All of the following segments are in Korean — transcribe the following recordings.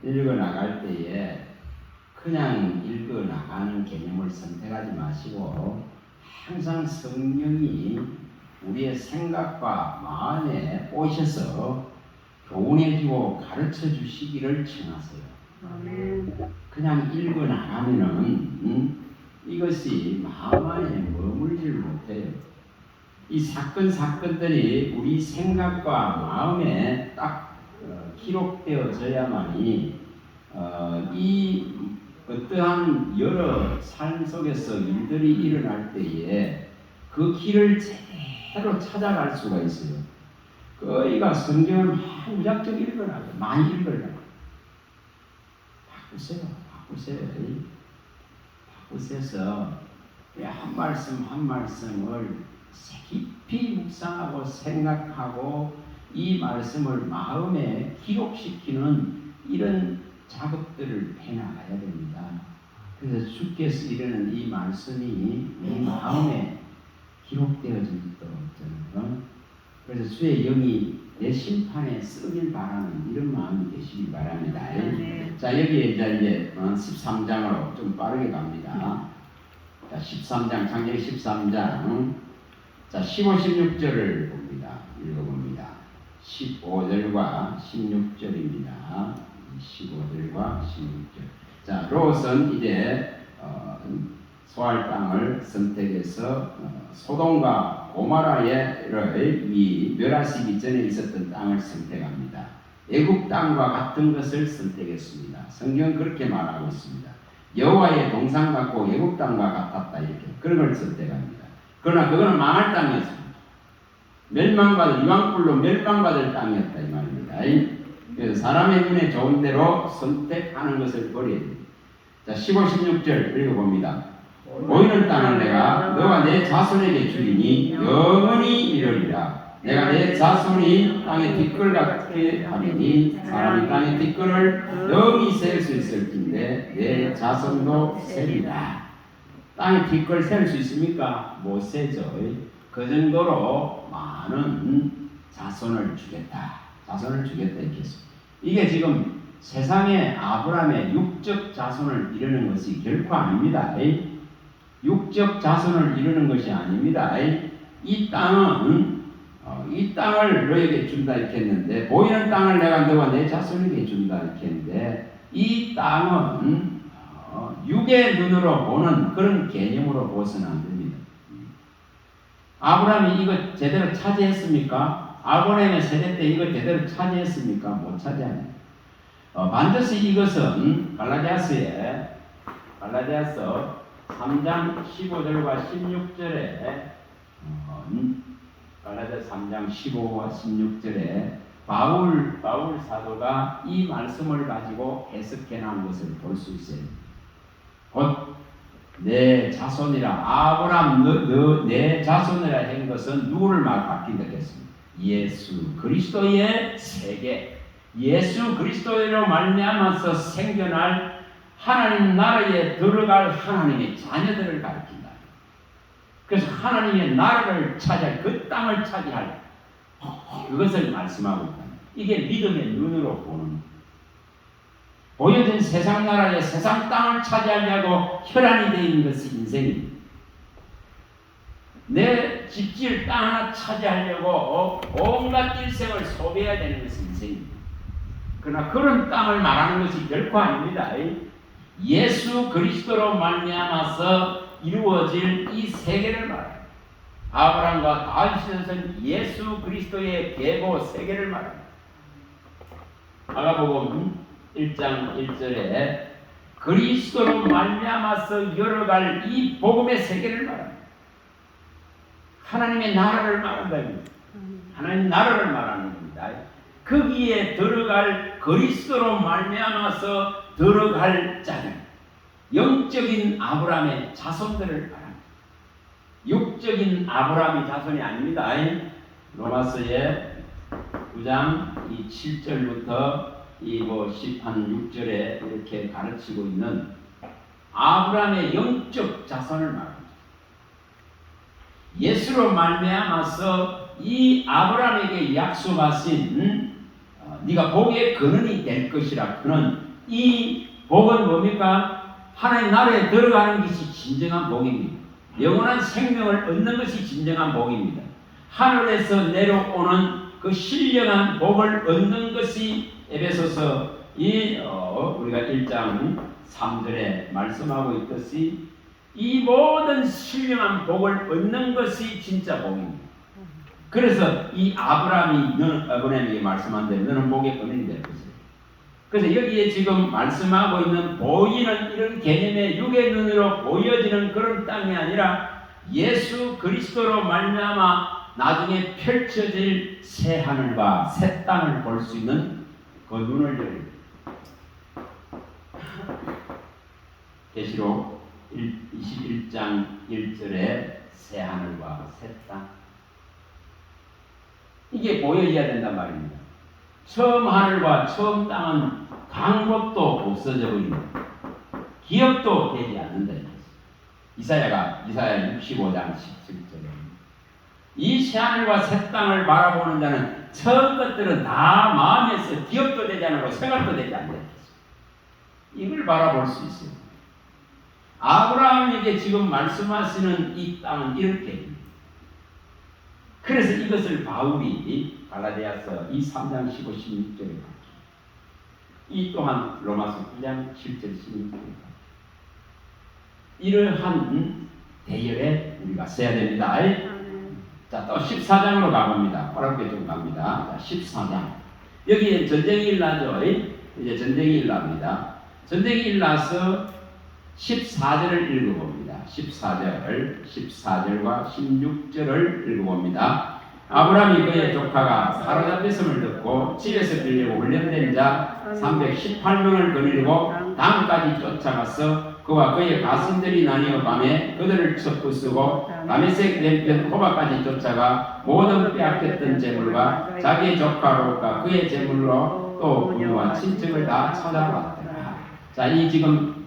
읽어나갈 때에 그냥 읽어나가는 개념을 선택하지 마시고 항상 성령이 우리의 생각과 마음에 오셔서 교훈해주고 가르쳐주시기를 청하세요. 그냥 읽어나가면은 이것이 마음 안에 머물지를 못해요. 이 사건들이 우리 생각과 마음에 딱 기록되어져야만이 이 어떠한 여러 삶 속에서 일들이 일어날 때에 그 길을 제대로 찾아갈 수가 있어요. 그이가 성경을 무작정 읽으라고, 많이 읽으라고. 바꾸세요. 한 말씀 한 말씀을 깊이 묵상하고 생각하고 이 말씀을 마음에 기록시키는 이런 작업들을 해나가야 됩니다. 그래서 주께서 이르는 이 말씀이 우리 마음에 기록되어지도록 저는 그래서 주의 영이 내 심판에 쓰길 바라는 이런 마음이 되시기 바랍니다. 자, 여기에 이제 13장으로 좀 빠르게 갑니다. 자, 13장, 창세기 13장. 자, 15, 16절을 봅니다. 읽어봅니다. 15절과 16절입니다. 15절과 16절. 자, 롯은 이제 소할 땅을 선택해서 소돔과 고모라를 멸하시기 전에 있었던 땅을 선택합니다. 애굽 땅과 같은 것을 선택했습니다. 성경은 그렇게 말하고 있습니다. 여호와의 동상 같고 애굽 땅과 같았다 이렇게 그런 걸 선택합니다. 그러나 그거는 망할 땅이었습니다. 멸망받을 이왕불로 멸망받을 땅이었다 이 말입니다. 그래서 사람의 눈에 좋은 대로 선택하는 것을 버려야 됩니다. 자, 15, 16절 읽어봅니다. 보이는 땅을 내가 너와 내 자손에게 주리니 영원히 이르리라. 내가 내 자손이 땅의 뒷걸 같게 하리니 사람이 땅의 뒷걸을 영이 셀 수 있을 텐데 내 자손도 세리라. 땅의 뒷걸 셀 수 있습니까? 못 세죠. 그 정도로 많은 자손을 주겠다. 이렇게 했습니다. 이게 지금 세상에 아브라함의 육적 자손을 이루는 것이 결코 아닙니다. 육적 자손을 이루는 것이 아닙니다. 이 땅은 이 땅을 너에게 준다 이렇게 했는데 보이는 땅을 내가 너와 내 자손에게 준다 이렇게 했는데 이 땅은 육의 눈으로 보는 그런 개념으로 보서는 안 됩니다. 아브라함이 이거 제대로 차지했습니까? 아브라함의 세대 때 이거 제대로 차지했습니까? 못 차지합니다. 반드시 이것은 갈라디아서 3장 15절과 16절에 갈라디아서 3장 15와 16절에 바울 사도가 이 말씀을 가지고 해석해 놓은 것을 볼 수 있어요. 곧 내 자손이라 아브라함 내 자손이라 한 것은 누구를 바뀐다 했습니다. 예수 그리스도의 세계, 예수 그리스도로 말미암아서 생겨날 하나님 나라에 들어갈 하나님의 자녀들을 가리킨다. 그래서 하나님의 나라를 차지할 그 땅을 차지할 그것을 말씀하고 있다. 이게 믿음의 눈으로 보는 보여진 세상 나라에 세상 땅을 차지하려고 혈안이 되어 있는 것이 인생입니다. 내 집질 땅 하나 차지하려고 온갖 일생을 소비해야 되는 것이 인생입니다. 그러나 그런 땅을 말하는 것이 결코 아닙니다. 예수 그리스도로 말미암아서 이루어질 이 세계를 말합니다. 아브라함과 다윗은 예수 그리스도의 계보 세계를 말합니다. 마가복음 1장 1절에 그리스도로 말미암아서 열어갈 이 복음의 세계를 말합니다. 하나님의 나라를 말한다. 하나님 나라를 말하는 겁니다. 거기에 들어갈 그리스도로 말미암아서 들어갈 자들, 영적인 아브라함의 자손들을 말합니다. 육적인 아브라함의 자손이 아닙니다. 로마서의 9장 7절부터 6절에 이렇게 가르치고 있는 아브라함의 영적 자손을 말합니다. 예수로 말미암아서 이 아브라함에게 약속하신 네가 복의 근원이 될 것이라 그는 이 복은 뭡니까? 하나님 나라에 들어가는 것이 진정한 복입니다. 영원한 생명을 얻는 것이 진정한 복입니다. 하늘에서 내려오는 그 신령한 복을 얻는 것이 에베소서 우리가 1장 3절에 말씀하고 있듯이 이 모든 신령한 복을 얻는 것이 진짜 복입니다. 그래서 이 아브라함에게 말씀한 대로 너는 복의 근원이 될 것이다. 그래서 여기에 지금 말씀하고 있는 보이는 이런 개념의 육의 눈으로 보여지는 그런 땅이 아니라 예수 그리스도로 말미암아 나중에 펼쳐질 새 하늘과 새 땅을 볼 수 있는 그 눈을 열립니다. 계시록 21장 1절에 새 하늘과 새 땅, 이게 보여져야 된단 말입니다. 처음 하늘과 처음 땅은 간 것도 없어져 버립니다. 기억도 되지 않는다. 이사야 65장 17절에 이 새하늘과 새 땅을 바라보는 자는 처음 것들은 다 마음에서 기억도 되지 않고 생각도 되지 않는다. 이걸 바라볼 수 있어요. 아브라함에게 지금 말씀하시는 이 땅은 이렇게, 그래서 이것을 바울이 갈라디아서 3장 15, 16절에 이 또한 로마서 9장 7절 16절에 이러한 대열에 우리가 써야 됩니다. 자, 또 14장으로 가봅니다. 어렵게 좀 갑니다. 자, 14장. 여기에 전쟁이 일어나죠. 이제 전쟁이 일어납니다. 전쟁이 일어나서 14절을 읽어봅니다. 14절과 16절을 읽어봅니다. 아브라함이 그의 조카가 사로잡혔음을 듣고 집에서 빌리고 훈련된 자 318명을 거느리고 담까지 쫓아가서 그와 그의 가신들이 나뉘어 밤에 그들을 쳐 부수고 다메섹 왼편 호바까지 쫓아가 모든 빼앗겼던 재물과 자기의 조카로가 그의 재물로 또 부모와 친척을 다 찾아왔더라. 자, 이 지금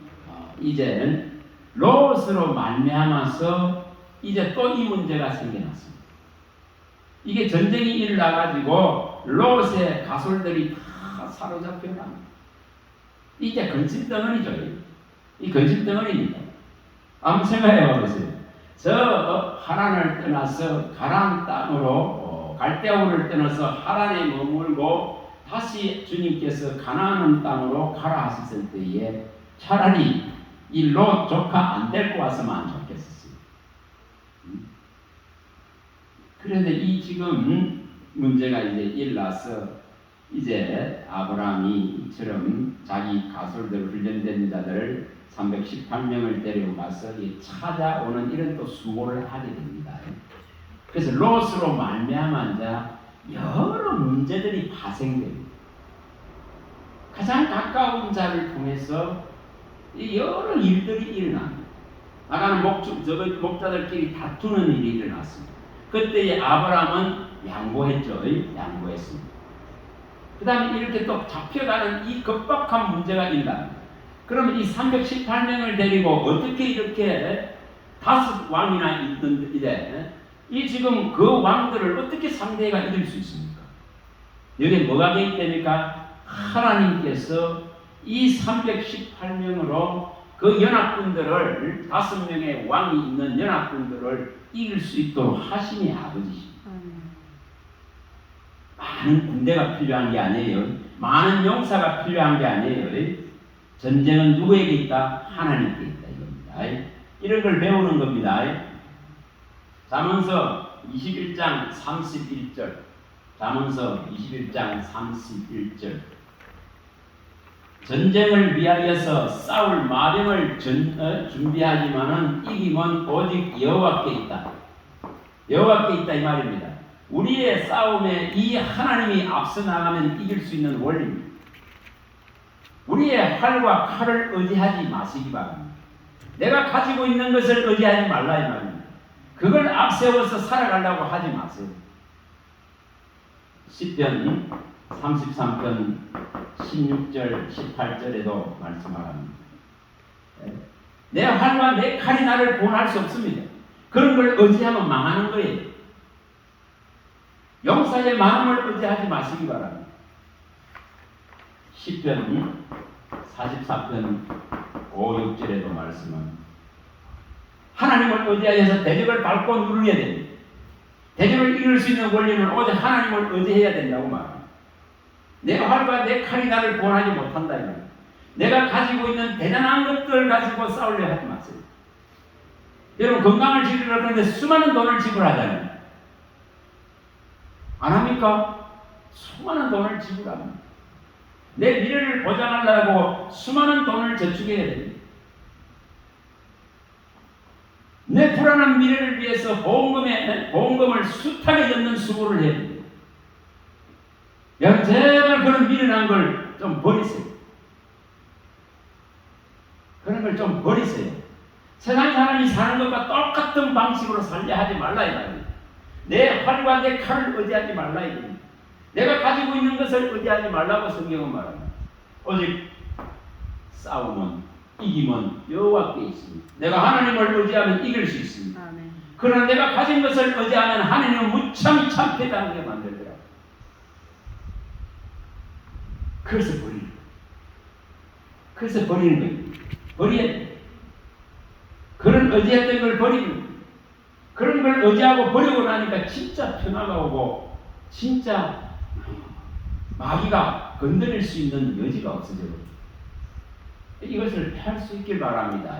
이제는 롯으로 말미암아서 이제 또 이 문제가 생겨났습니다. 이게 전쟁이 일어나가지고 롯의 가솔들이 다 사로잡혀갑니다. 이게 근심덩어리죠. 이 근심덩어리입니다. 한번 생각해 보세요. 저 하란을 떠나서 가나안 땅으로 갈대아우를 떠나서 하란에 머물고 다시 주님께서 가나안 땅으로 가라 하셨을 때에 차라리 이 롯 조카 안 데리고 왔으면 좋겠었어요. 그런데 이 지금 문제가 이제 일어나서 이제 아브라함이 이처럼 자기 가솔들 훈련된 자들을 318명을 데려가서 찾아오는 이런 또 수고를 하게 됩니다. 그래서 롯으로 말미암아 여러 문제들이 파생됩니다. 가장 가까운 자를 통해서 여러 일들이 일어납니다. 아까는 목자들끼리 다투는 일이 일어났습니다. 그때에 아브라함은 양보했죠. 양보했습니다. 그 다음에 이렇게 또 잡혀가는 이 급박한 문제가 일어납니다. 그러면 이 318명을 데리고 어떻게 이렇게 5 왕이나 있는데 이 지금 그 왕들을 어떻게 상대가 이길 수 있습니까? 여기에 뭐가 되어 있답니까? 하나님께서 이 318명으로 그 연합군들을 5명의 왕이 있는 연합군들을 이길 수 있도록 하심이 아버지십니다. 많은 군대가 필요한 게 아니에요. 많은 용사가 필요한 게 아니에요. 전쟁은 누구에게 있다? 하나님께 있다 이겁니다. 이런 걸 배우는 겁니다. 잠언서 21장 31절. 잠언서 21장 31절. 전쟁을 위하여서 싸울 마병을 준비하지만은 이김은 오직 여호와께 있다. 여호와께 있다 이 말입니다. 우리의 싸움에 이 하나님이 앞서 나가면 이길 수 있는 원리입니다. 우리의 활과 칼을 의지하지 마시기 바랍니다. 내가 가지고 있는 것을 의지하지 말라 이 말입니다. 그걸 앞세워서 살아가려고 하지 마세요. 시편 33편 16절 18절에도 말씀하랍니다. 내 활과 내 칼이 나를 구원할 수 없습니다. 그런 걸 의지하면 망하는 거예요. 용사의 마음을 의지하지 마시기 바랍니다. 시편 44편 5, 6절에도 말씀은 하나님을 의지하여서 대적을 밟고 누려야 됩니다. 대적을 이룰 수 있는 원리는 오직 하나님을 의지해야 된다고 말합니다. 내 활과 내 칼이 나를 구원하지 못한다. 내가 가지고 있는 대단한 것들을 가지고 싸우려 하지 마세요. 여러분 건강을 지키려고 하는데 수많은 돈을 지불하잖아요. 안 합니까? 수많은 돈을 지불합니다. 내 미래를 보장하려고 수많은 돈을 저축해야 됩니다. 내 불안한 미래를 위해서 보험금을 숱하게 젓는 수고를 해야 됩니다. 여러분 제발 그런 미련한 걸 좀 버리세요. 그런 걸 좀 버리세요. 세상 사람이 사는 것과 똑같은 방식으로 살려 하지 말라 이 말입니다. 내 활과 내 칼을 의지하지 말라 이 말입니다. 내가 가지고 있는 것을 의지하지 말라고 성경은 말합니다. 오직 싸움은 이김은 여호와께 있습니다. 내가 하나님을 의지하면 이길 수 있습니다. 아멘. 그러나 내가 가진 것을 의지하면 하나님은 무참히 참패당하게 만들더라고요. 그래서 버리는 거예요. 그래서 버리는 거예요. 버려야 돼요. 그런 의지했던 걸 버리는 거예요. 그런 걸 의지하고 버리고 나니까 진짜 평화가 오고 진짜 마귀가 건드릴 수 있는 여지가 없어져요. 이것을 피할 수 있길 바랍니다.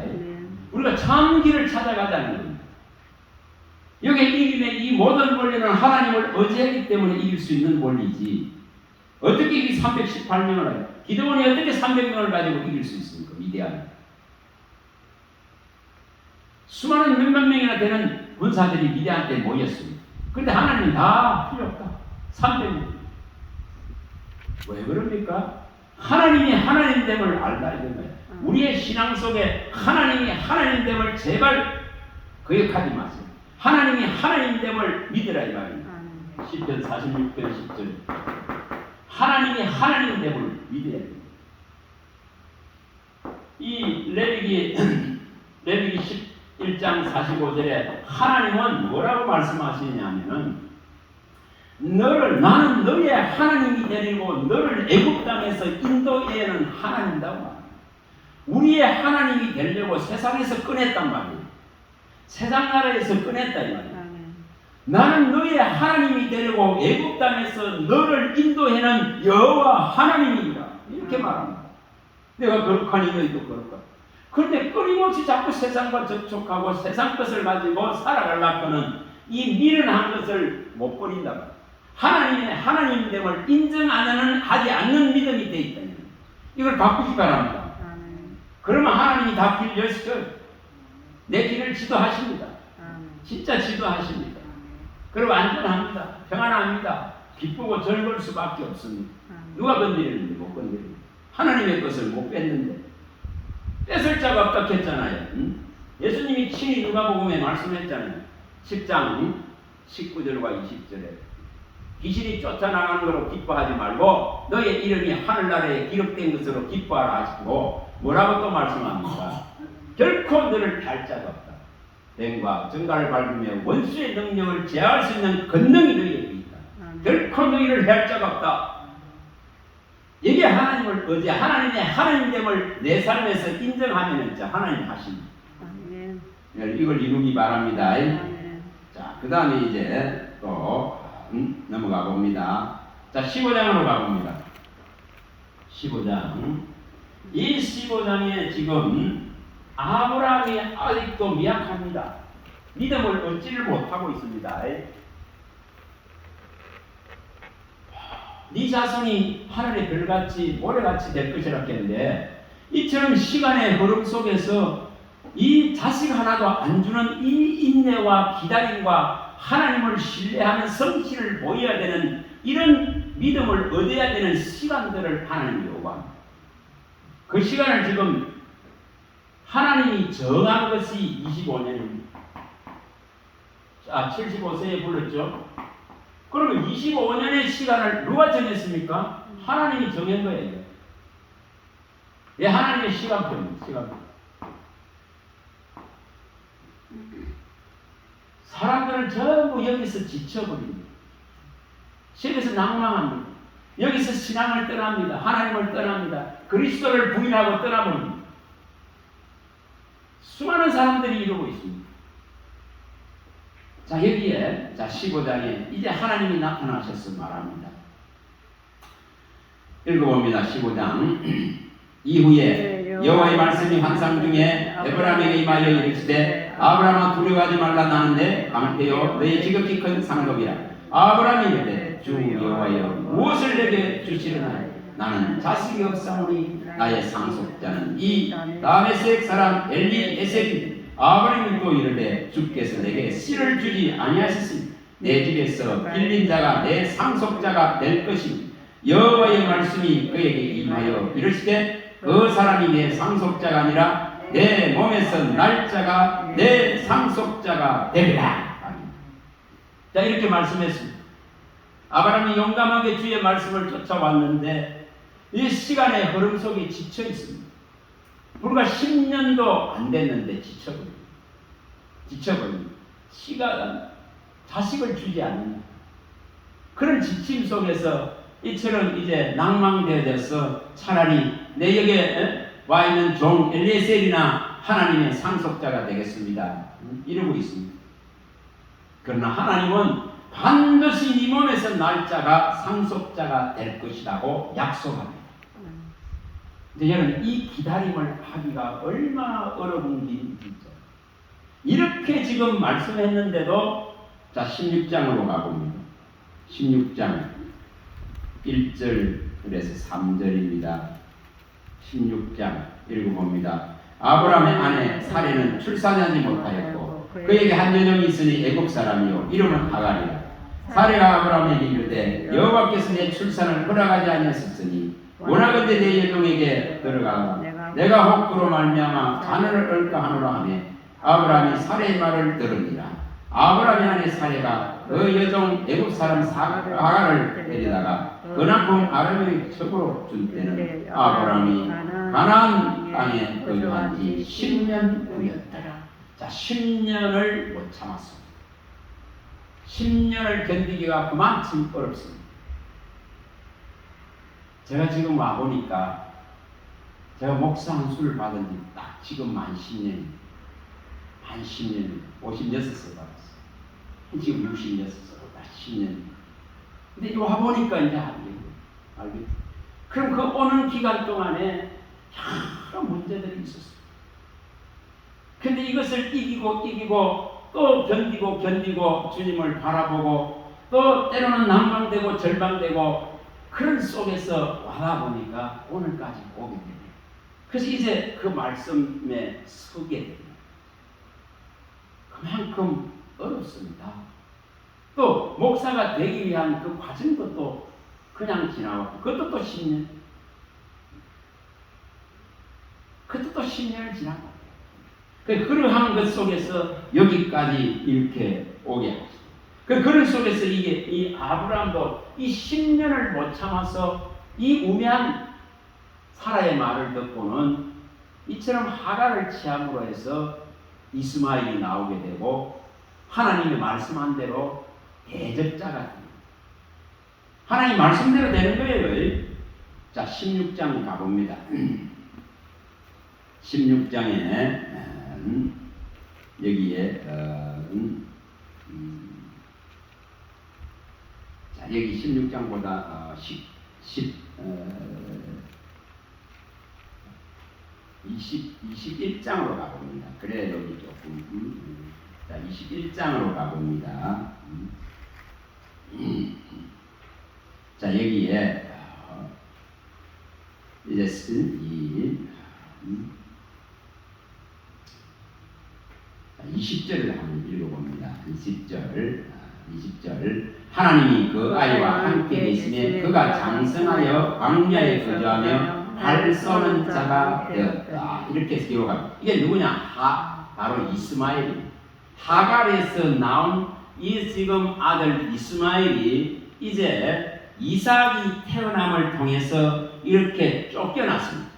우리가 참 길을 찾아가자는 겁니다. 여기에 이김의 이 모든 원리는 하나님을 의지하기 때문에 이길 수 있는 원리지. 어떻게 이 318명을 해요? 기드온이 어떻게 300명을 가지고 이길 수 있습니까? 위대한. 수많은 몇만 명이나 되는 군사들이 미디안 때 모였습니다. 그런데 하나님은 다 필요 없다. 300명. 왜 그럽니까? 하나님이 하나님됨을 알다 이런 거예요. 우리의 신앙 속에 하나님이 하나님됨을 제발 거역하지 마세요. 하나님이 하나님됨을 믿으라 이 말입니다. 시편 46편 10절. 하나님이 하나님됨을 믿어야 됩니다. 이 레위기 11장 45절에 하나님은 뭐라고 말씀하시냐면은 나는 너의 하나님이 되리고 너를 애굽 땅에서 인도해는 하나님이라고 말합니다. 우리의 하나님이 되려고 세상에서 꺼냈단 말이에요. 세상 나라에서 꺼냈다 이 말이에요. 나는 너의 하나님이 되려고 애굽 땅에서 너를 인도해는 여호와 하나님이라 이렇게 말합니다. 내가 거룩하니 너희도 거룩하다. 그런데 끊임없이 자꾸 세상과 접촉하고 세상 것을 가지고 살아가려고는 이 미련한 것을 못 버린다. 하나님의 하나님됨을 인정하는 하지 않는 믿음이 돼 있다. 이걸 바꾸기 바랍니다. 그러면 하나님이 다 길 여시켜요. 내 길을 지도하십니다. 진짜 지도하십니다. 그리고 안전합니다. 평안합니다. 기쁘고 즐거울 수밖에 없습니다. 누가 건드리는데 못 건드립니다. 하나님의 것을 못 뺐는데 뺏을 자가 없다 했잖아요. 예수님이 친히 누가복음에 말씀했잖아요. 10장 19절과 20절에 귀신이 쫓아나가는 것으로 기뻐하지 말고 너의 이름이 하늘나라에 기록된 것으로 기뻐하라 하시고 뭐라고 또 말씀합니까? 결코 너를 할 자가 없다. 뱀과 정갈을 밟으며 원수의 능력을 제어할 수 있는 권능이 너희에게 있다. 결코 너희를 할 자가 없다. 이게 하나님을 의지, 하나님의 하나님됨을 내 삶에서 인정하면 하나님 하십니다. 이걸 이루기 바랍니다. 자, 그 다음에 이제 또 넘어가 봅니다. 자, 15장으로 가봅니다. 15장. 이 15장에 지금 아브라함이 아직도 미약합니다. 믿음을 얻지를 못하고 있습니다. 네 자손이 하늘의 별같이 모래같이 될 것이라 했는데 이처럼 시간의 흐름 속에서 이 자식 하나도 안 주는 이 인내와 기다림과 하나님을 신뢰하는 성실을 보여야 되는 이런 믿음을 얻어야 되는 시간들을 하나님이 요구합니다. 그 시간을 지금 하나님이 정한 것이 25년입니다. 자, 75세에 불렀죠. 그러면 25년의 시간을 누가 정했습니까? 하나님이 정한 거예요. 예, 하나님의 시간표입니다. 시간표. 사람들은 전부 여기서 지쳐버립니다. 집에서 낭망합니다. 여기서 신앙을 떠납니다. 하나님을 떠납니다. 그리스도를 부인하고 떠나버립니다. 수많은 사람들이 이러고 있습니다. 자, 여기에 15장에 이제 하나님이 나타나셔서 말합니다. 읽어봅니다. 15장. 이후에 여호와의 말씀이 환상 중에 에브라임에게 임하여 이르시되 아브라함아 두려워하지 말라. 나는 내 강태여 너의 지극히 큰 상급이라. 아브라함이 이르되 주 여호와여 무엇을 내게 주시려나. 나는 자식이 없사오니 나의 상속자는 이 다메섹 사람 엘리에셀이니. 아브라함이 또 이르되 주께서 내게 씨를 주지 아니하셨으니 내 집에서 빌린 자가 내 상속자가 될 것이니 여호와의 말씀이 그에게 임하여 이르시되 그 사람이 내 상속자가 아니라 내 몸에서 날 자가 내 상속자가 되리라. 자, 이렇게 말씀했습니다. 아브라함이 용감하게 주의 말씀을 쫓아왔는데 이 시간의 흐름 속에 지쳐 있습니다. 불과 10년도 안 됐는데 지쳐버립니다. 시간, 자식을 주지 않는 그런 지침 속에서 이처럼 이제 낭망되어져서 차라리 내 옆에 와 있는 종 엘리에셀이나 하나님의 상속자가 되겠습니다. 이러고 있습니다. 그러나 하나님은 반드시 네 몸에서 날 자가 상속자가 될 것이라고 약속합니다. 근데 여러분, 이 기다림을 하기가 얼마나 어려운 일인지 이렇게 지금 말씀했는데도 자, 16장으로 가봅니다. 16장 1절 그래서 3절입니다. 16장 읽어봅니다. 아브라함의 아내 사레는 출산하지 못하였고 그에게 한 여종이 있으니 애굽 사람이요 이름은 하갈이라. 사레가 아브라함에게 이르되 여호와께서 내 출산을 허락하지 아니하셨으니 원하건대 내 여종에게 들어가라. 내가 혹 그로 말미암아 자녀를 얻을까 하노라 하며 아브라함이 사레의 말을 들으니라. 아브라함의 아내 사레가 그 여종 애굽 사람 하갈을 데리다가 그 남편 아람에게 첩으로 준 때는 아브라함이 가나안 땅에 거주한 지 10년 후였더라. 자, 10년을 못 참았습니다. 10년을 견디기가 그만큼 어렵습니다. 제가 지금 와보니까 제가 목사 한 수를 받은 지 딱 지금 만 10년, 56세 받았어요. 지금 66세로 딱 10년. 근데 이 와보니까 이제 알겠죠. 그럼 그 오는 기간 동안에 여러 문제들이 있었어요. 근데 이것을 이기고 또 견디고 주님을 바라보고 또 때로는 난망되고 절망되고 그런 속에서 와다 보니까 오늘까지 오게 됩니다. 그래서 이제 그 말씀에 서게 됩니다. 그만큼 어렵습니다. 또 목사가 되기 위한 그 과정도 또 그냥 지나왔고 그것도 또 10년 그것도 또 10년을 지나고 그러한 것 속에서 여기까지 이렇게 오게 하시죠. 그런 속에서 이 아브라함도 이 10년을 못 참아서 이 우매한 사라의 말을 듣고는 이처럼 하갈을 취함으로 해서 이스마엘이 나오게 되고 하나님의 말씀한 대로 대적자가 됩니다. 하나님 말씀대로 되는 거예요. 자, 16장 가봅니다. 16장에 여기에 자, 여기 16장보다 21장으로 가봅니다. 그래 여기 조금 자, 21장으로 가봅니다. 자, 여기에 이제 20절을 한번 읽어봅니다. 20절 하나님이 그 아이와 함께 계시며 그가 장성하여 광야에 거주하며 발 쏘는 자가 되었다. 이렇게 기록합니다. 이게 누구냐? 바로 이스마엘. 하갈에서 나온 이 지금 아들 이스마엘이 이제 이삭이 태어남을 통해서 이렇게 쫓겨났습니다.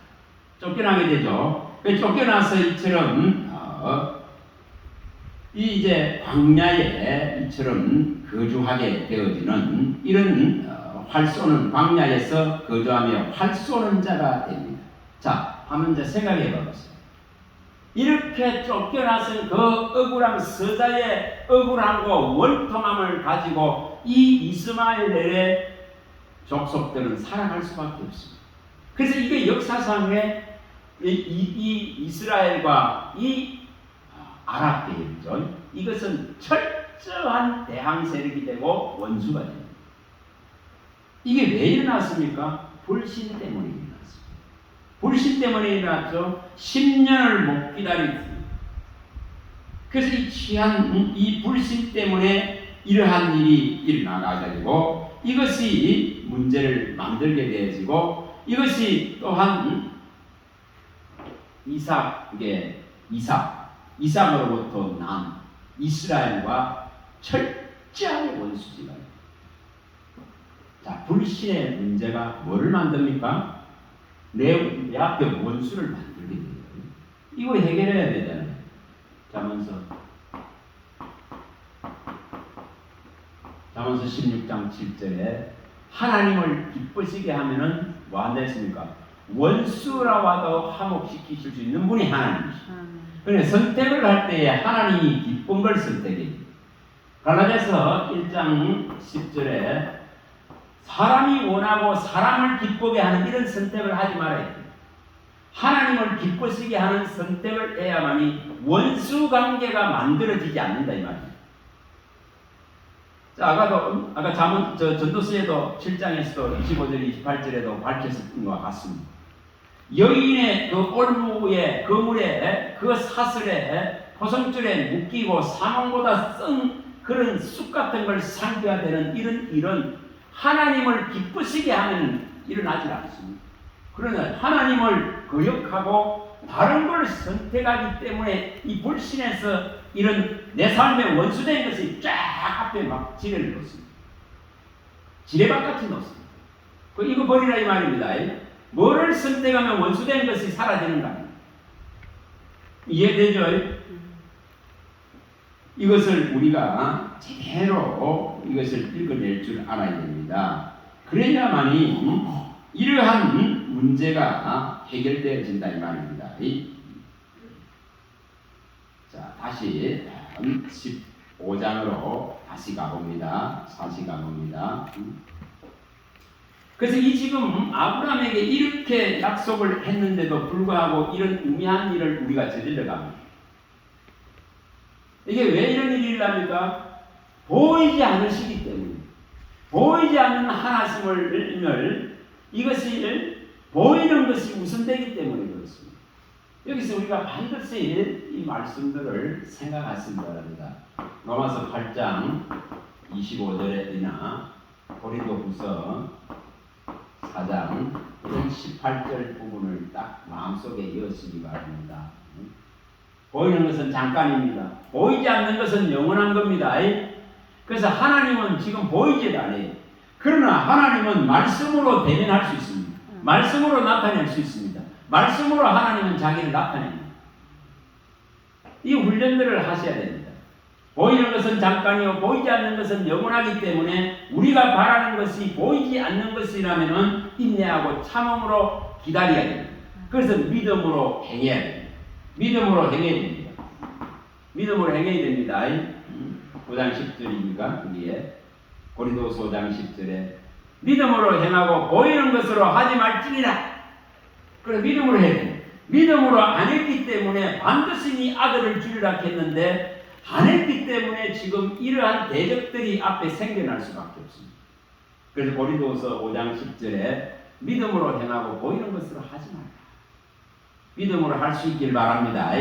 쫓겨나게 되죠. 쫓겨나서 이처럼 이제 광야에 이처럼 거주하게 되어지는 이런 활 쏘는 광야에서 거주하며 활 쏘는 자가 됩니다. 자, 한번 이제 생각해 봐보세요. 이렇게 쫓겨나선 그 억울한 서자의 억울함과 원통함을 가지고 이 이스마엘의 족속들은 살아갈 수밖에 없습니다. 그래서 이게 역사상에 이 이스라엘과 이 아랍 계열이죠. 이것은 철저한 대항 세력이 되고 원수가 됩니다. 이게 왜 일어났습니까? 불신 때문에 일어났습니다. 불신 때문에 일어났죠. 10년을 못 기다렸습니다. 그래서 이 취한 이 불신 때문에 이러한 일이 일어나가지고 이것이 문제를 만들게 되어지고 이것이 또한 이삭으로부터 난 이스라엘과 철저하게 원수지가. 자, 불신의 문제가 뭐를 만듭니까? 내 앞에 원수를 만들게 돼요. 이거 해결해야 되잖아요. 잠언서 16장 7절에 하나님을 기쁘시게 하면은 뭐 안 됐습니까? 원수라 와도 화목시키실 수 있는 분이 하나님이시죠. 그런데 선택을 할 때에 하나님이 기쁜 걸 선택해요. 갈라디아서 1장 10절에 사람이 원하고 사람을 기쁘게 하는 이런 선택을 하지 말아야 돼요. 하나님을 기쁘시게 하는 선택을 해야만이 원수 관계가 만들어지지 않는다 이 말이에요. 자, 아까 전도서에도 7장에서도 25절 28절에도 밝혔던 것과 같습니다. 여인의 그 올무에 그물에 그 사슬에 포성줄에 묶이고 사망보다 쓴 그런 쑥 같은 걸 상기해야 되는 이런 일은 하나님을 기쁘시게 하면 일어나지 않습니다. 그러나 하나님을 거역하고 다른 걸 선택하기 때문에 이 불신에서 이런 내 삶에 원수된 것이 쫙 앞에 막 지뢰를 놓습니다. 지뢰밭같이 놓습니다. 이거 버리라 이 말입니다. 뭐를 선택하면 원수된 것이 사라지는가? 이해되죠? 이것을 우리가 제대로 이것을 읽어낼 줄 알아야 됩니다. 그래야만이 이러한 문제가 해결되어진다 이 말입니다. 자, 다시 15장으로 다시 가봅니다. 그래서 이 지금 아브라함에게 이렇게 약속을 했는데도 불구하고 이런 우매한 일을 우리가 저질러 갑니다. 이게 왜 이런 일이 일어납니까? 보이지 않으시기 때문에. 보이지 않는 하나님을 이것이 보이는 것이 우선되기 때문에 그렇습니다. 여기서 우리가 반드시 이 말씀들을 생각하시기 바랍니다. 로마서 8장 25절이나 고린도후서 4장 18절 부분을 딱 마음속에 이어쓰기 바랍니다. 보이는 것은 잠깐입니다. 보이지 않는 것은 영원한 겁니다. 그래서 하나님은 지금 보이질 않아요. 그러나 하나님은 말씀으로 대면할 수 있습니다. 말씀으로 나타낼 수 있습니다. 말씀으로 하나님은 자기를 나타냅니다. 이 훈련들을 하셔야 됩니다. 보이는 것은 잠깐이요 보이지 않는 것은 영원하기 때문에 우리가 바라는 것이 보이지 않는 것이라면 인내하고 참음으로 기다려야 됩니다. 그래서 믿음으로 행해야 됩니다. 믿음으로 행해야 됩니다. 믿음으로 행해야 됩니다. 9장 10절입니까? 여기에 고린도서 5장 10절에 믿음으로 행하고 보이는 것으로 하지 말지니라. 그래 믿음으로 해야 돼요. 믿음으로 안 했기 때문에 반드시 네 아들을 주리라 했는데 안 했기 때문에 지금 이러한 대적들이 앞에 생겨날 수밖에 없습니다. 그래서 고린도서 5장 10절에 믿음으로 행하고 보이는 것으로 하지 말라. 믿음으로 할 수 있길 바랍니다.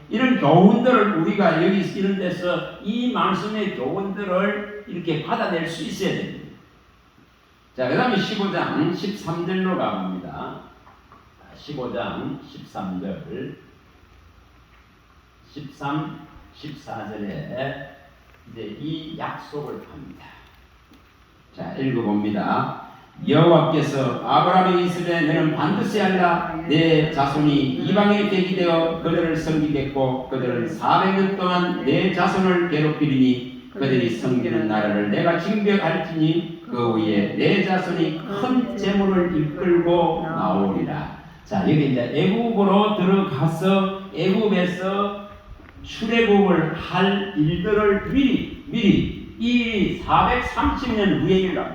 이런 교훈들을 우리가 여기 이런 데서 이 말씀의 교훈들을 이렇게 받아낼 수 있어야 됩니다. 자, 그 다음에 15장 13절로 가봅니다. 15장 13절 13, 14절에 이제 이 약속을 합니다. 자, 읽어봅니다. 여호와께서 아브라함에게 이르시되 너는 반드시 알라 내 자손이 이방에 객이 되어 그들을 섬기겠고 그들은 400년 동안 내 자손을 괴롭히리니 그들이 섬기는 나라를 내가 징벌할지니 그 위에 내 자손이 큰 재물을 이끌고 나오리라. 자, 여기 이제 애국으로 들어가서 애국에서 출애굽을 할 일들을 미리 이 430년 후의 일이라.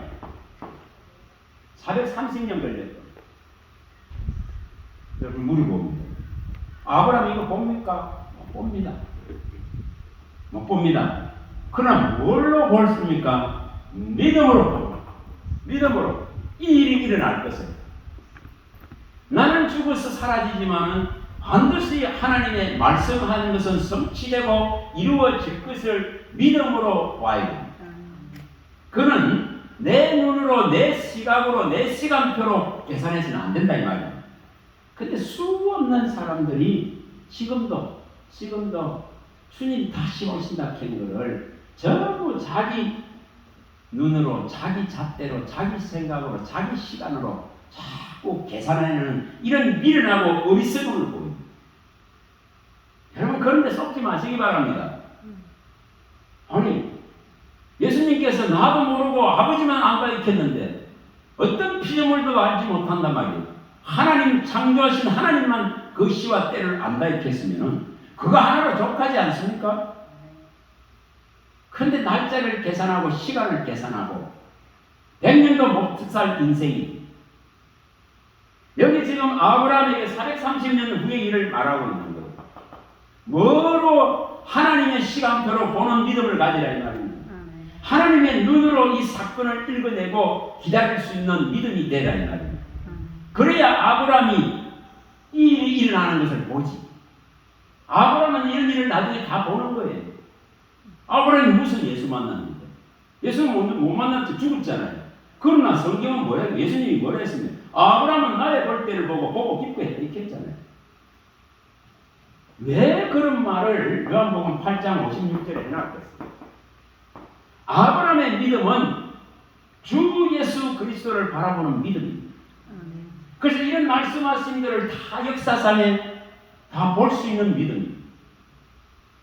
430년 걸렸어. 여러분 물이 봅니다. 아브라함 이거 봅니까? 못 봅니다. 못 봅니다. 그러나 뭘로 보십니까? 믿음으로 봅니다. 믿음으로 이 일이 일어날 것을. 나는 죽어서 사라지지만 반드시 하나님의 말씀하는 것은 성취되고 이루어질 것을 믿음으로 봐야 됩니다. 그는 내 눈으로, 내 시각으로, 내 시간표로 계산해서는 안 된다 이 말이에요. 근데 수없는 사람들이 지금도 주님 다시 오신다 하는 것을 전부 자기 눈으로, 자기 잣대로, 자기 생각으로, 자기 시간으로 자꾸 계산하는 이런 미련하고 어리석음을 보입니다. 여러분 그런 데 속지 마시기 바랍니다. 아니 예수님께서 나도 모르고 아버지만 안 가르쳤는데 어떤 피조물도 알지 못한단 말이에요. 하나님 창조하신 하나님만 그 시와 때를 안 가르쳤으면 그거 하나로 족하지 않습니까? 그런데 날짜를 계산하고 시간을 계산하고 100년도 못 살 인생이 여기 지금 아브라함에게 430년 후의 일을 말하고 있는 거예요. 뭐로 하나님의 시간표로 보는 믿음을 가지라 이 말입니다. 하나님의 눈으로 이 사건을 읽어내고 기다릴 수 있는 믿음이 되라 이 말입니다. 그래야 아브라함이 이 일이 일어나는 것을 보지. 아브라함은 이런 일을 나중에 다 보는 거예요. 아브라함이 무슨 예수 만났는데? 예수 못 만났지 죽었잖아요. 그러나 성경은 뭐예요? 예수님이 뭐라 했습니까? 아브라함은 나의 볼 때를 보고 기뻐했다 이렇게 했잖아요. 왜 그런 말을 요한복음 8장 56절에 해놨겠어요? 아브라함의 믿음은 주 예수 그리스도를 바라보는 믿음입니다. 그래서 이런 말씀하신 것을 다 역사상에 다 볼 수 있는 믿음입니다.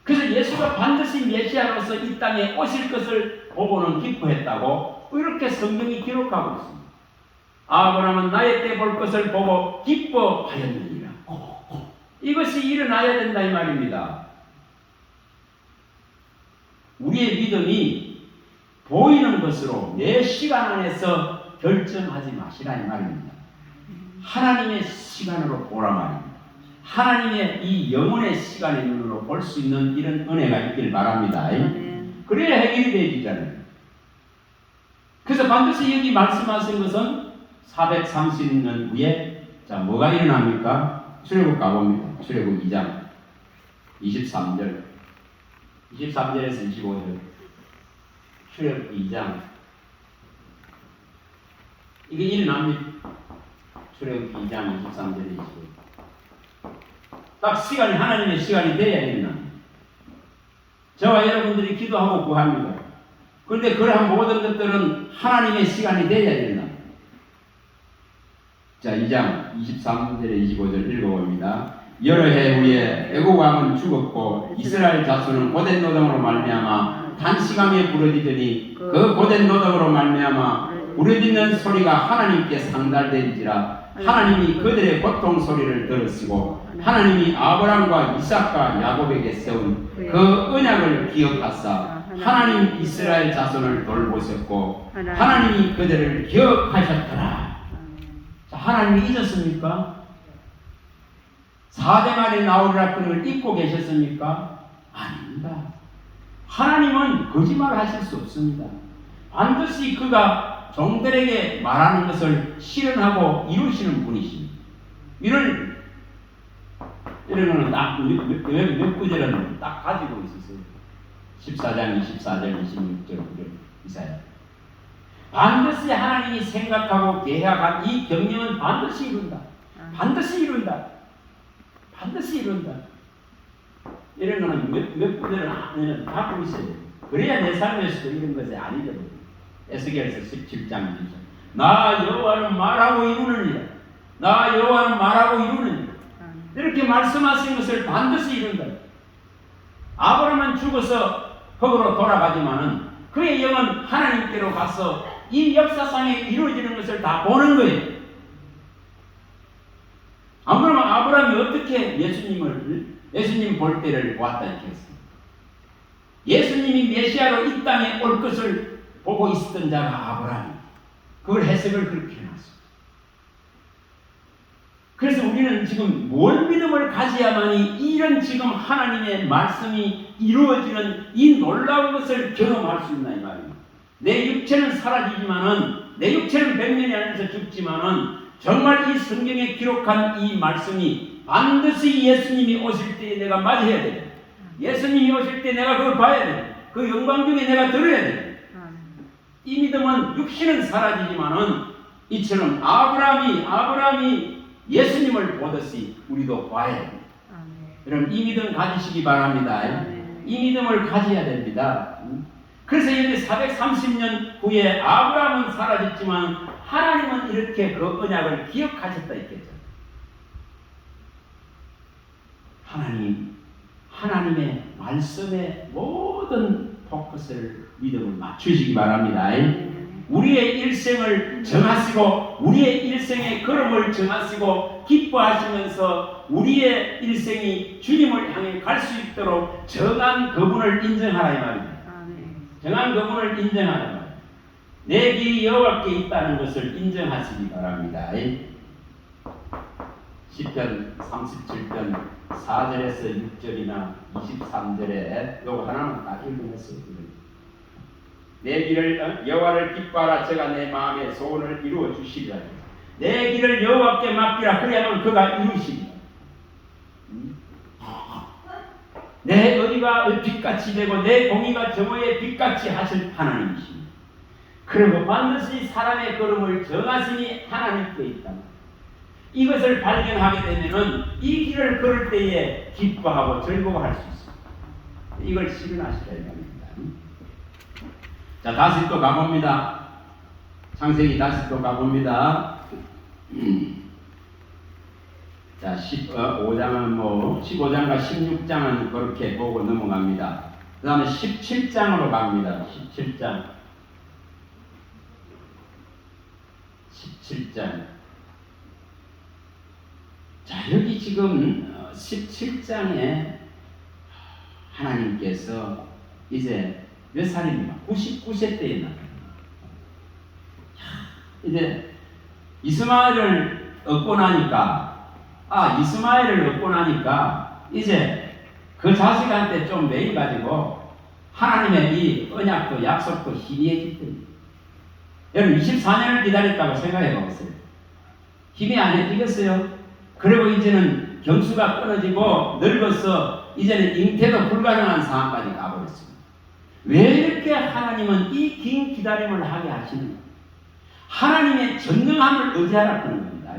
그래서 예수가 반드시 메시아로서 이 땅에 오실 것을 보고는 기뻐했다고 이렇게 성경이 기록하고 있습니다. 아브라함은 나의 때 볼 것을 보고 기뻐하였느니라. 이것이 일어나야 된다 이 말입니다. 우리의 믿음이 보이는 것으로 내 시간 안에서 결정하지 마시라 이 말입니다. 하나님의 시간으로 보라 말입니다. 하나님의 이 영혼의 시간의 눈으로 볼 수 있는 이런 은혜가 있길 바랍니다. 그래야 해결이 되지잖아요. 그래서 반드시 여기 말씀하신 것은 430년 후에 자 뭐가 일어납니까? 출애굽 가봅니다. 출애굽 2장 23절 23절에서 25절 출애굽 2장 이게 일어납니다. 출애굽 2장 23절에 25절 딱 시간이 하나님의 시간이 돼야 일어납니다. 저와 여러분들이 기도하고 구합니다. 그런데 그러한 모든 것들은 하나님의 시간이 돼야 일어납니다. 자 2장 23절에 25절 읽어봅니다. 여러 해 후에 애국 왕은 죽었고 이스라엘 자손은 고된 노동으로 말미암아 단시간에 부르짖으니 그 고된 노동으로 말미암아 부르짖는 소리가 하나님께 상달된지라 하나님이 그들의 고통 소리를 들으시고 하나님이 아브람과 이삭과 야곱에게 세운 그 언약을 기억하사 하나님 이스라엘 자손을 돌보셨고 하나님이 그들을 기억하셨더라. 자, 하나님이 잊었습니까? 4대 말에 나오리라 그걸 잊고 계셨습니까? 아닙니다. 하나님은 거짓말 하실 수 없습니다. 반드시 그가 종들에게 말하는 것을 실현하고 이루시는 분이십니다. 이런 거는 몇 구절은 딱 가지고 있었어요. 14장 24절 26절 이사야. 반드시 하나님이 생각하고 계약한 이 경영은 반드시 이룬다. 반드시 이룬다. 반드시 이룬다. 이런 거는 몇 구절을 안에는 갖고 있어야 돼요. 그래야 내 삶에서도 이런 것이 아니거든요. 에스겔서 17장 20절. 나 여호와는 말하고 이루느니라. 나 여호와는 말하고 이루느니라. 이렇게 말씀하신 것을 반드시 이룬다. 아브라함은 죽어서 흙으로 돌아가지만은 그의 영은 하나님께로 가서 이 역사상에 이루어지는 것을 다 보는 거예요. 안 그러면 아브라함이 어떻게 예수님 볼 때를 보았다 이렇게 했어요. 예수님이 메시아로 이 땅에 올 것을 보고 있었던 자가 아브라함입니다. 그걸 해석을 그렇게 해놨습니다. 그래서 우리는 지금 뭘 믿음을 가져야만이 이런 지금 하나님의 말씀이 이루어지는 이 놀라운 것을 경험할 수 있나 이 말입니다. 내 육체는 사라지지만은, 내 육체는 100년이 안에서 죽지만은 정말 이 성경에 기록한 이 말씀이 반드시 예수님이 오실 때에 내가 맞이해야 돼. 예수님이 오실 때 내가 그걸 봐야 돼. 그 영광 중에 내가 들어야 돼. 이 믿음은 육신은 사라지지만은 이처럼 아브라함이 예수님을 보듯이 우리도 봐야 됩니다. 여러분 이 믿음 가지시기 바랍니다. 이 믿음을 가져야 됩니다. 그래서 여기 430년 후에 아브라함은 사라졌지만 하나님은 이렇게 그 언약을 기억하셨다 했겠죠. 하나님의 말씀에 모든 포커스를 믿음을 맞추시기 바랍니다. 우리의 일생을 정하시고 우리의 일생의 걸음을 정하시고 기뻐하시면서 우리의 일생이 주님을 향해 갈 수 있도록 정한 그분을 인정하라 이 말입니다. 정한 그분을 인정하라 말입니다. 내 길이 여호와께 있다는 것을 인정하시기 바랍니다. 10편 37편 4절에서 6절이나 23절에 요거 하나만 딱 읽으면서 내 길을 여호와를 기뻐하라. 저가 내 마음의 소원을 이루어 주시리라. 내 길을 여호와께 맡기라. 그래야만 그가 이루시리라. 내 의가 빛같이 되고 내 공의가 정오의 빛같이 하실 하나님이십니다. 그리고 반드시 사람의 걸음을 정하시니 하나님께 있다. 이것을 발견하게 되면은 이 길을 걸을 때에 기뻐하고 즐거워할 수 있습니다. 이걸 실현하시라 합니다. 자, 다시 또 가봅니다. 창세기 다시 또 가봅니다. 자, 15장은 15장과 16장은 그렇게 보고 넘어갑니다. 그 다음에 17장으로 갑니다. 17장. 자, 여기 지금 17장에 하나님께서 이제 몇 살입니까? 99세 때에 나타납니다. 이제 이스마엘을 얻고 나니까 이제 그 자식한테 좀 매일 가지고 하나님의 이 언약도 약속도 희미해질 때입니다. 여러분 24년을 기다렸다고 생각해 보세요. 힘이 안 해지겠어요? 그리고 이제는 경수가 끊어지고 늙어서 이제는 잉태도 불가능한 상황까지 가버렸습니다. 왜 이렇게 하나님은 이 긴 기다림을 하게 하시는가? 하나님의 전능함을 의지하라 그런 겁니다.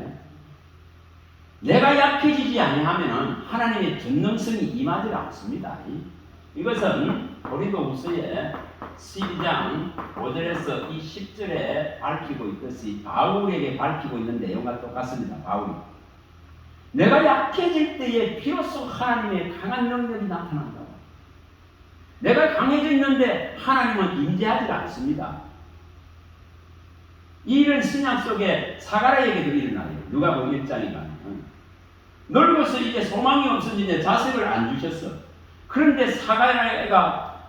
내가 약해지지 아니하면 하나님의 전능성이 임하지 않습니다. 이것은 고린도후서의 12장 5절에서 이 10절에 밝히고 있듯이 바울에게 밝히고 있는 내용과 똑같습니다. 바울이 내가 약해질 때에 비로소 하나님의 강한 능력이 나타난다고. 내가 강해져 있는데 하나님은 임재하지 않습니다. 이 일은 신약 속에 사가랴에게도 일어나요. 누가복음 1장에 가면 늙어서 이제 소망이 없어지는데 자식을 안 주셨어. 그런데 사가랴가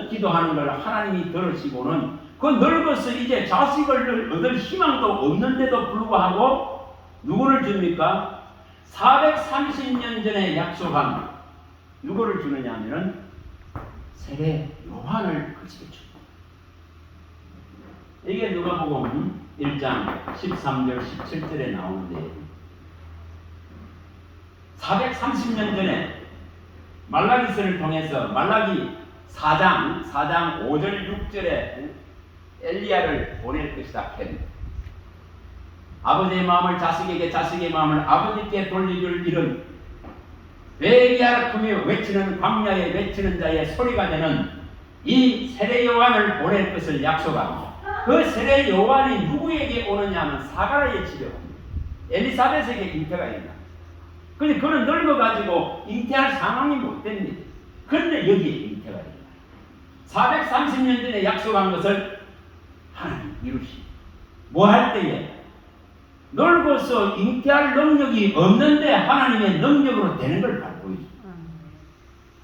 기도하는 걸 하나님이 들으시고는 그 늙어서 이제 자식을 얻을 희망도 없는데도 불구하고 누구를 줍니까? 430년 전에 약속한 누구를 주느냐 하면은 세례 요한을 그 집에 줍니다. 이게 누가복음 1장 13절 17절에 나오는데 430년 전에 말라기서를 통해서 말라기 4장 5절 6절에 엘리야를 보낼 것이다 했습니다. 아버지의 마음을 자식에게 자식의 마음을 아버지께 돌리줄 일은 베리아를 크며 외치는 광야에 외치는 자의 소리가 되는 이 세례 요한을 보낼 것을 약속합니다. 그 세례 요한이 누구에게 오느냐 하면 사가랴의 집에 옵니다. 엘리사벳에게 잉태가 있다. 그런데 그는 늙어가지고 잉태할 상황이 못 됩니다. 그런데 여기에 잉태가 됩니다. 430년 전에 약속한 것을 하나님 이루시. 뭐 할 때에? 늙어서 잉태할 능력이 없는데 하나님의 능력으로 되는 걸 보여줍니다.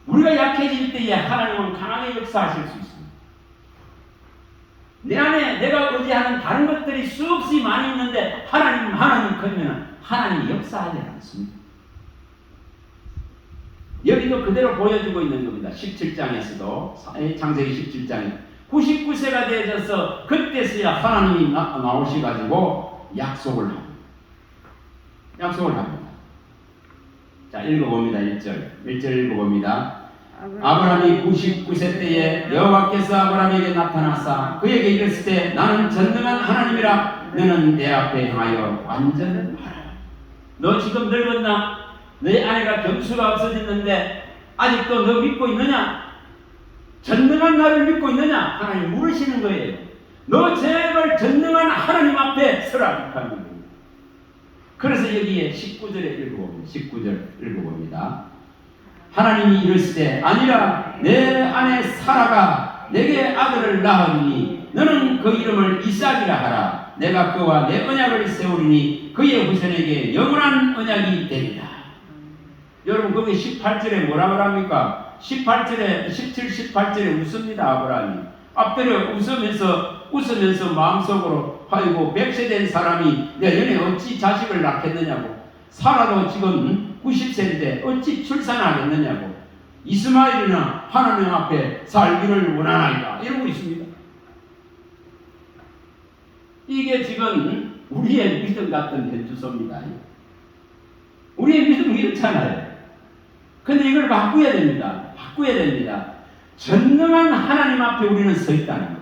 우리가 약해질 때에 하나님은 강하게 역사하실 수 있습니다. 내 안에 내가 의지하는 다른 것들이 수없이 많이 있는데 하나님 그러면 하나님이 역사하지 않습니다. 여기도 그대로 보여주고 있는 겁니다. 17장에서도 창세기 17장에 99세가 되어져서 그때서야 하나님이 나오셔가지고 약속을 합니다. 자, 읽어봅니다. 1절 읽어봅니다. 아브라함이 99세 때에 여호와께서 아브라함에게 나타나사 그에게 이르실 때 나는 전능한 하나님이라 너는 내 앞에 향하여 완전하라. 너 지금 늙었나? 내 아내가 경수가 없어졌는데 아직도 너 믿고 있느냐? 전능한 나를 믿고 있느냐? 하나님 물으시는 거예요. 너 제발 전능한 하나님 앞에 서라. 그래서 여기에 19절 읽어봅니다. 하나님이 이르시되 아니라 내 아내 사라가 내게 아들을 낳으니 너는 그 이름을 이삭이라 하라. 내가 그와 내 언약을 세우리니 그의 후손에게 영원한 언약이 되리라. 여러분 거기 18절에 뭐라 말합니까? 17, 18절에 웃습니다. 아브라함이 앞들여 웃으면서 마음속으로 아이고 100세 된 사람이 내년에 어찌 자식을 낳겠느냐고, 사라도 지금 90세인데 어찌 출산하겠느냐고, 이스마엘이나 하나님 앞에 살기를 원하나이다 이러고 있습니다. 이게 지금 우리의 믿음 같은 현주소입니다. 우리의 믿음이 이렇잖아요. 근데 이걸 바꿔야 됩니다. 전능한 하나님 앞에 우리는 서 있다는 거예요.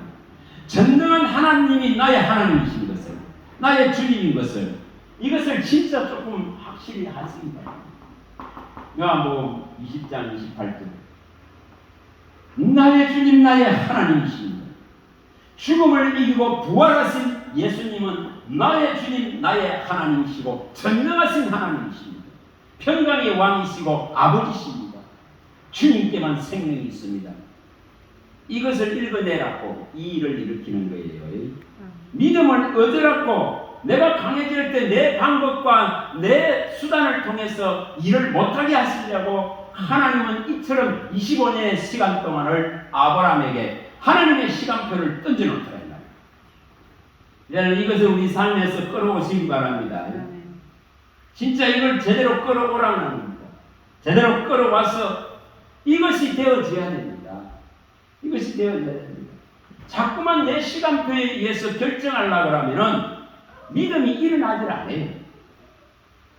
전능한 하나님이 나의 하나님이신 것을, 나의 주님인 것을, 이것을 진짜 조금 확실히 하십니다. 요한복음 20장 28절 나의 주님 나의 하나님이십니다. 죽음을 이기고 부활하신 예수님은 나의 주님 나의 하나님이시고 전능하신 하나님이십니다. 평강의 왕이시고 아버지십니다. 주님께만 생명이 있습니다. 이것을 읽어내라고 이 일을 일으키는 거예요. 믿음을 얻으라고 내가 강해질 때 내 방법과 내 수단을 통해서 일을 못하게 하시려고 하나님은 이처럼 25년의 시간 동안을 아브라함에게 하나님의 시간표를 던져놓더라. 이것을 우리 삶에서 끌어오시기 바랍니다. 진짜 이걸 제대로 끌어오라는 겁니다. 제대로 끌어와서 이것이 되어져야 됩니다. 이것이 되어져야 됩니다. 자꾸만 내 시간표에 의해서 결정하려고 하면은 믿음이 일어나질 않아요.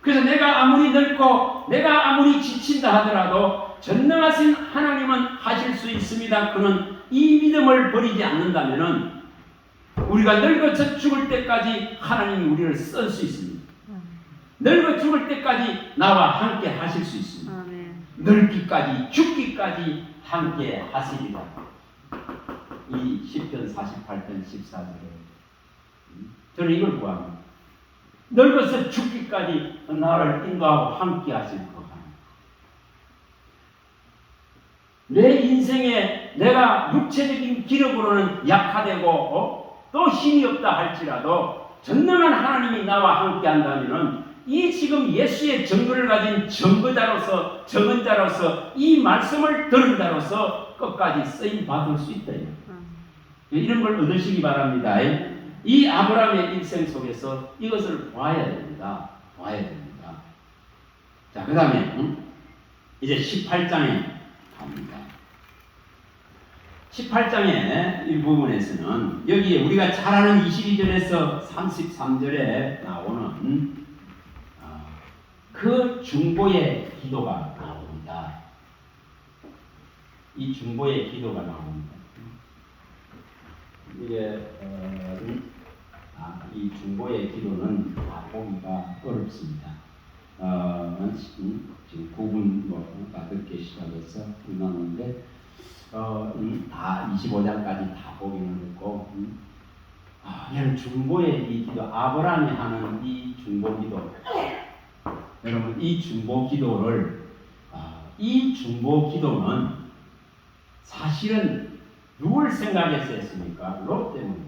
그래서 내가 아무리 늙고 내가 아무리 지친다 하더라도 전능하신 하나님은 하실 수 있습니다. 그는 이 믿음을 버리지 않는다면은 우리가 늙어서 죽을 때까지 하나님이 우리를 쓸 수 있습니다. 늙어 죽을 때까지 나와 함께 하실 수 있습니다. 늙기까지 죽기까지 함께 하시리라. 이 시편 48편 14절에 저는 이걸 구합니다. 늙어서 죽기까지 나를 인도하고 함께 하실 것 같아요. 내 인생에 내가 육체적인 기력으로는 약화되고 또 힘이 없다 할지라도 전능한 하나님이 나와 함께 한다면 이 지금 예수의 정보를 가진 정언자로서 이 말씀을 들은 자로서 끝까지 쓰임 받을 수 있다. 이런 걸 얻으시기 바랍니다. 이 아브라함의 일생 속에서 이것을 봐야 됩니다. 자, 그 다음에 이제 18장에 갑니다. 18장의 이 부분에서는 여기에 우리가 잘 아는 22절에서 33절에 나오는 그 중보의 기도가 나옵니다. 이 중보의 기도가 나옵니다. 이게 이 중보의 기도는 다 보기가 어렵습니다. 지금 9분가 늦게 시작해서 끝났는데 다 25장까지 다 보기는 어렵고 이런 중보의 이 기도, 아브라함이 하는 이 중보 기도, 여러분 이 중보 기도를 이 중보 기도는 사실은 누굴 생각해서 했습니까? 롯 때문이죠.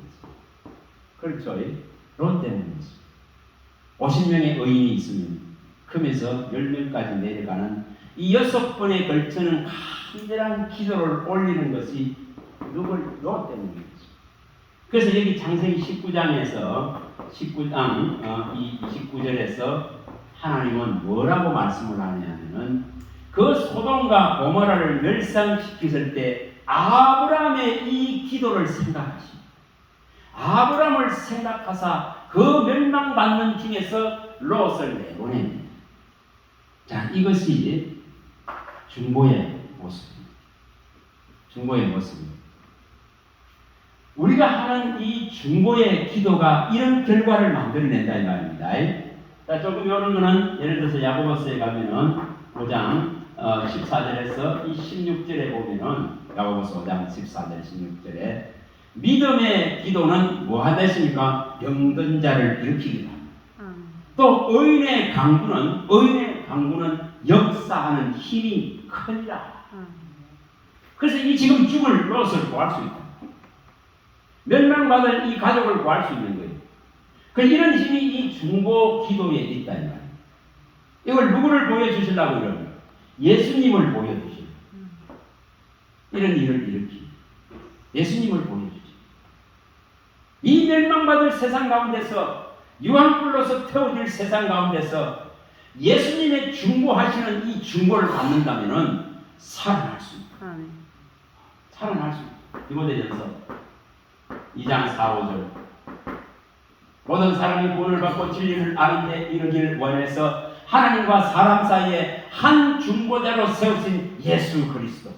그렇죠. 롯 때문이었습니다. 50명의 의인이 있으면 금에서 10명까지 내려가는 이 6번에 걸쳐는 간절한 기도를 올리는 것이 롯 때문이었습니다. 그래서 여기 창세기 19장에서 29절에서 하나님은 뭐라고 말씀을 하냐면은 그 소돔과 고모라를 멸상시켰을 때 아브라함의 이 기도를 생각하십니다. 아브라함을 생각하사 그 멸망받는 중에서 롯을 내보냅니다. 자, 이것이 중보의 모습입니다. 중보의 모습입니다. 우리가 하는 이 중보의 기도가 이런 결과를 만들어낸다 이 말입니다. 자, 조금 이런 거는 예를 들어서 야고보서에 가면은 5장 14절에서 이 16절에 보면은 야고보서 5장 14절 16절에 믿음의 기도는 뭐 하다 했습니까? 병든 자를 일으키기다. 또 의인의 강구는 역사하는 힘이 크니라. 그래서 이 지금 죽을 롯을 구할 수 있다. 멸망받을 이 가족을 구할 수 있는 거예요. 이런 힘이 이 중보 기도에 있다 이 말이에요. 이걸 누구를 보여주시려고 그러면 예수님을 보여주시고 이런 일을 일으키고 예수님을 보여주시고 이 멸망받을 세상 가운데서 유황불로서 태워질 세상 가운데서 예수님의 중보하시는 이 중보를 받는다면 살아날 수 있다. 살아날 수 있다. 디모데전서 2장 4, 5절 모든 사람이 구원을 받고 진리를 아는 데 이르기를 원해서 하나님과 사람 사이에 한 중보자로 세우신 예수 그리스도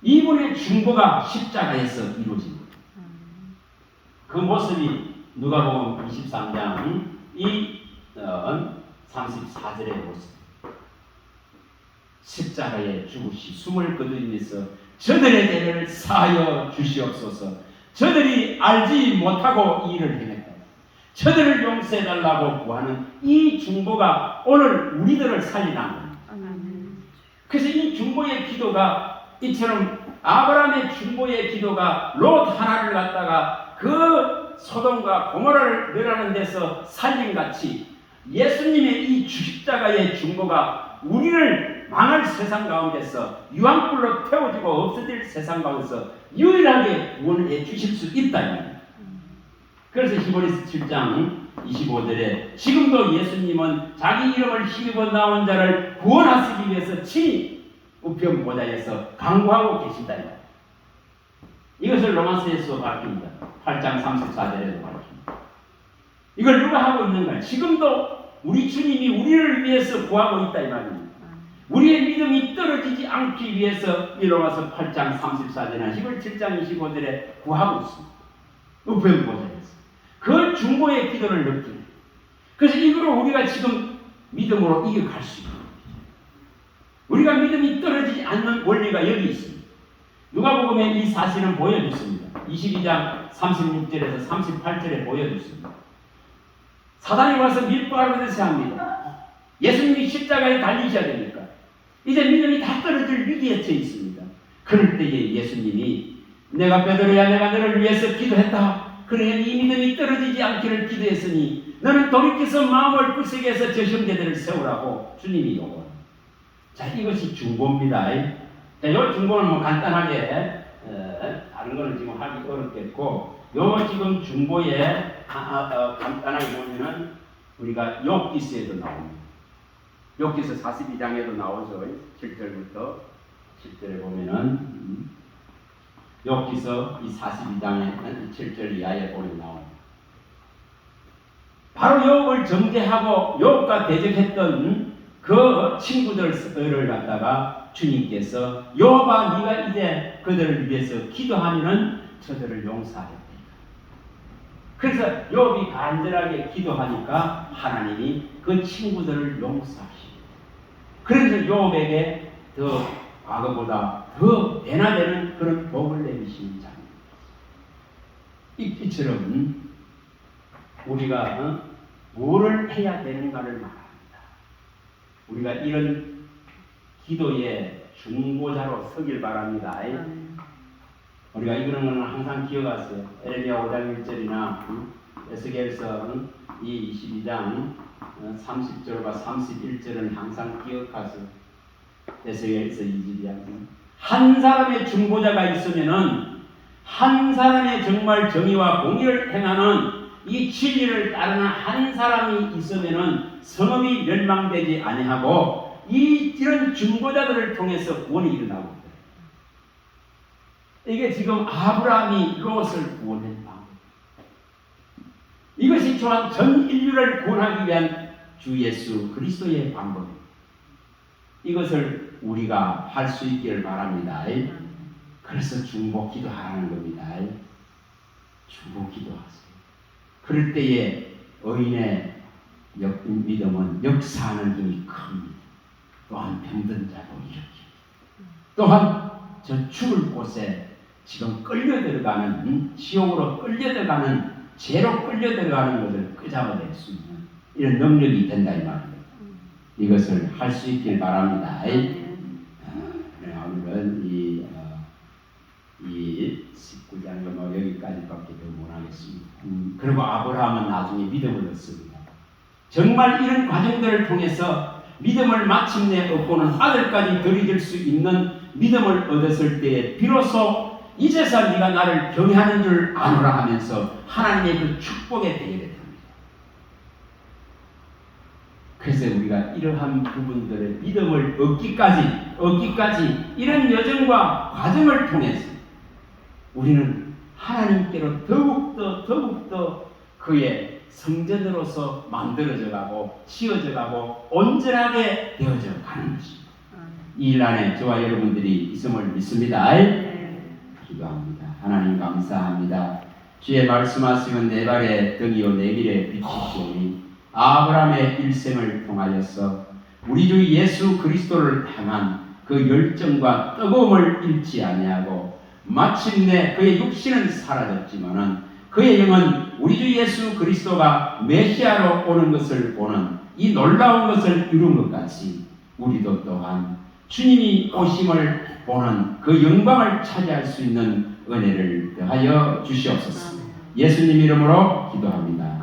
이분의 중보가 십자가에서 이루어진 거예요. 그 모습이 누가복음 23장 34절의 모습. 십자가에 죽으시 숨을 거두면서 저들의 죄를 사하여 주시옵소서. 저들이 알지 못하고 이 일을 행했다. 저들을 용서해달라고 구하는 이 중보가 오늘 우리들을 살리는 겁니다. 그래서 이 중보의 기도가 이처럼 아브라함의 중보의 기도가 롯 하나를 갖다가 그 소돔과 고모라를 멸하는 데서 살림같이 예수님의 이 십자가의 중보가 우리를 망할 세상 가운데서 유황불로 태워지고 없어질 세상 가운데서 유일하게 구원을 해주실 수 있다. 그래서 히브리서 7장 25절에 지금도 예수님은 자기 이름을 힘입어 나온 자를 구원하시기 위해서 친히 우편 보좌에서 강구하고 계신다. 이것을 로마서에서 밝힙니다. 8장 34절에도 밝힙니다. 이걸 누가 하고 있는가? 지금도 우리 주님이 우리를 위해서 구하고 있다 이 말입니다. 우리의 믿음이 떨어지지 않기 위해서 이 로마서 8장 34절이나 히브리 7장 25절에 구하고 있습니다. 우편 보좌에서. 그 중보의 기도를 느끼는. 그래서 이거로 우리가 지금 믿음으로 이겨갈 수 있는 겁니다. 우리가 믿음이 떨어지지 않는 원리가 여기 있습니다. 누가복음에 이 사실은 보여줬습니다. 22장 36절에서 38절에 보여줬습니다. 사단이 와서 밀가루듯이 합니다. 예수님이 십자가에 달리셔야 되니까 이제 믿음이 다 떨어질 위기에 처해 있습니다. 그럴 때에 예수님이 내가 베드로야 내가 너를 위해서 기도했다. 그러니 이 믿음이 떨어지지 않기를 기도했으니 너는 돌이켜서 마음을 굳세게 해서 저 형제들을 세우라고 주님이 요구합니다. 자, 이것이 중보입니다. 자, 이 중보는 뭐 간단하게 다른 거는 지금 하기 어렵겠고 요 지금 중보에 간단하게 보면은 우리가 욥기서에도 나옵니다. 욥기서 42장에도 나오죠. 7절부터 10절에 보면은 욥기서 이 42장의 7절 이하에 보면 나옵니다. 바로 욥을 정죄하고 욥과 대적했던 그 친구들을 갖다가 주님께서 욥아 네가 이제 그들을 위해서 기도하면은 저들을 용서하겠다. 그래서 욥이 간절하게 기도하니까 하나님이 그 친구들을 용서하시고 그래서 욥에게 더 과거보다 더 변화되는 그런 복을 내리시는 자입니다. 이처럼 우리가 뭐를 해야 되는가를 말합니다. 우리가 이런 기도의 중보자로 서길 바랍니다. 우리가 이런 거는 항상 기억하세요. 에레미야 5장 1절이나 에스겔서 이 22장 30절과 31절은 항상 기억하세요. 에스겔서 2절이야. 한 사람의 중보자가 있으면은 한 사람의 정말 정의와 공의를 행하는 이 진리를 따르는 한 사람이 있으면은 성읍이 멸망되지 아니하고 이런 중보자들을 통해서 구원이 일어나고 있다. 이게 지금 아브라함이 롯을 구원했다. 이것이 또한 전 인류를 구원하기 위한 주 예수 그리스도의 방법입니다. 이것을 우리가 할 수 있기를 바랍니다. 그래서 중보 기도하라는 겁니다. 중보 기도하세요. 그럴 때에 의인의 믿음은 역사하는 힘이 큽니다. 또한 병든 자도 일으킵니다. 또한 저 죽을 곳에 지금 끌려 들어가는 지옥으로 끌려 들어가는 죄로 끌려 들어가는 것을 끄잡아낼 수 있는 이런 능력이 된다 이 말입니다. 이것을 할 수 있길 바랍니다. 오늘은 이 19장 여기까지밖에 더 못하겠습니다. 그리고 아브라함은 나중에 믿음을 얻습니다. 정말 이런 과정들을 통해서 믿음을 마침내 얻고는 아들까지 들이킬 수 있는 믿음을 얻었을 때에 비로소 이제서 네가 나를 경외하는 줄 아노라 하면서 하나님의 그 축복에 되게 됩니다. 그래서 우리가 이러한 부분들의 믿음을 얻기까지 이런 여정과 과정을 통해서 우리는 하나님께로 더욱더 그의 성전으로서 만들어져 가고 치어져 가고 온전하게 되어져 가는 것입니다. 이 일 안에 저와 여러분들이 있음을 믿습니다. 기도합니다. 하나님 감사합니다. 주의 말씀하시면 내 발의 등이요 내 길에 비추시오니 아브라함의 일생을 통하여서 우리 주 예수 그리스도를 향한 그 열정과 뜨거움을 잃지 아니하고 마침내 그의 육신은 사라졌지만은 그의 영은 우리 주 예수 그리스도가 메시아로 오는 것을 보는 이 놀라운 것을 이룬 것 같이 우리도 또한 주님이 오심을 보는 그 영광을 차지할 수 있는 은혜를 더하여 주시옵소서. 예수님 이름으로 기도합니다.